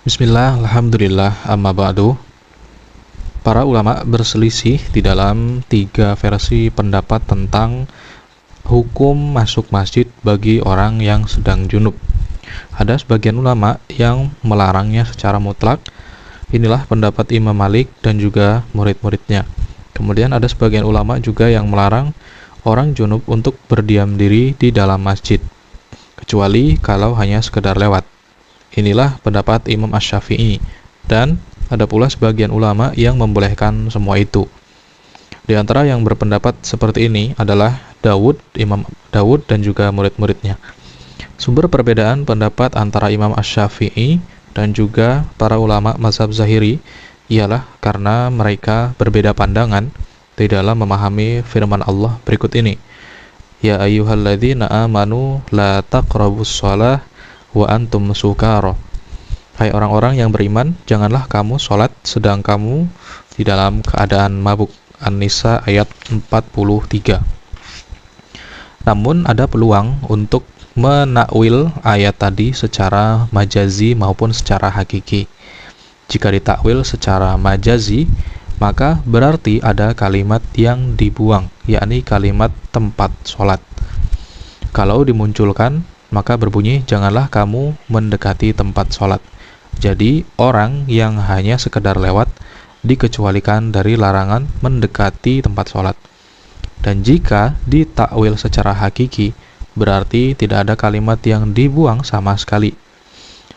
Bismillah, alhamdulillah, amma ba'du. Para ulama berselisih di dalam 3 versi pendapat tentang hukum masuk masjid bagi orang yang sedang junub. Ada sebagian ulama yang melarangnya secara mutlak. Inilah pendapat Imam Malik dan juga murid-muridnya. Kemudian ada sebagian ulama juga yang melarang orang junub untuk berdiam diri di dalam masjid, kecuali kalau hanya sekedar lewat. Inilah pendapat Imam Asy-Syafi'i, dan ada pula sebagian ulama yang membolehkan semua itu. Di antara yang berpendapat seperti ini adalah Imam Dawud dan juga murid-muridnya. Sumber perbedaan pendapat antara Imam Asy-Syafi'i dan juga para ulama mazhab Zahiri ialah karena mereka berbeda pandangan di dalam memahami firman Allah berikut ini. Ya ayyuhalladzina amanu la taqrabus shalah wa antum sukara. Hai orang-orang yang beriman, janganlah kamu sholat sedang kamu di dalam keadaan mabuk. An-Nisa ayat 43. Namun ada peluang untuk menakwil ayat tadi secara majazi maupun secara hakiki. Jika ditakwil secara majazi, maka berarti ada kalimat yang dibuang, yakni kalimat tempat sholat. Kalau dimunculkan, maka berbunyi, janganlah kamu mendekati tempat sholat. Jadi, orang yang hanya sekedar lewat dikecualikan dari larangan mendekati tempat sholat. Dan jika ditakwil secara hakiki, berarti tidak ada kalimat yang dibuang sama sekali.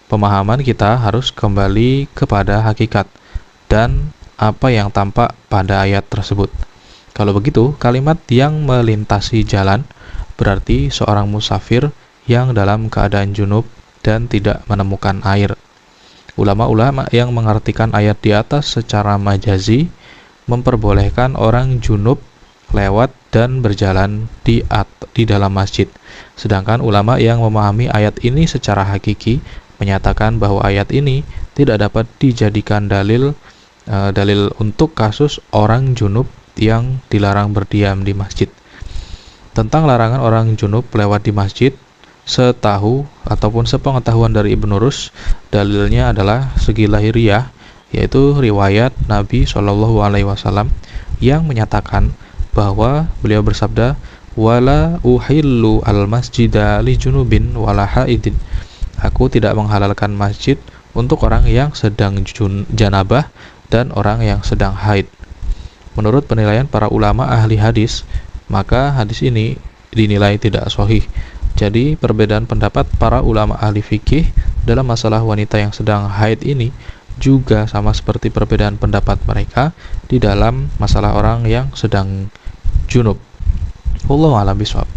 Pemahaman kita harus kembali kepada hakikat dan apa yang tampak pada ayat tersebut. Kalau begitu, kalimat yang melintasi jalan berarti seorang musafir yang dalam keadaan junub dan tidak menemukan air. Ulama-ulama yang mengartikan ayat di atas secara majazi memperbolehkan orang junub lewat dan berjalan di dalam masjid. Sedangkan ulama yang memahami ayat ini secara hakiki menyatakan bahwa ayat ini tidak dapat dijadikan dalil untuk kasus orang junub yang dilarang berdiam di masjid. Tentang larangan orang junub lewat di masjid, setahu ataupun sepengetahuan dari Ibnu Rus, dalilnya adalah segi lahiriah, yaitu riwayat Nabi SAW yang menyatakan bahwa beliau bersabda, wala uhillu al-masjida li junubin wala haidin. Aku tidak menghalalkan masjid untuk orang yang sedang janabah dan orang yang sedang haid. Menurut penilaian para ulama ahli hadis, maka hadis ini dinilai tidak sahih. Jadi perbedaan pendapat para ulama ahli fikih dalam masalah wanita yang sedang haid ini juga sama seperti perbedaan pendapat mereka di dalam masalah orang yang sedang junub. Wallahu a'lam bishawab.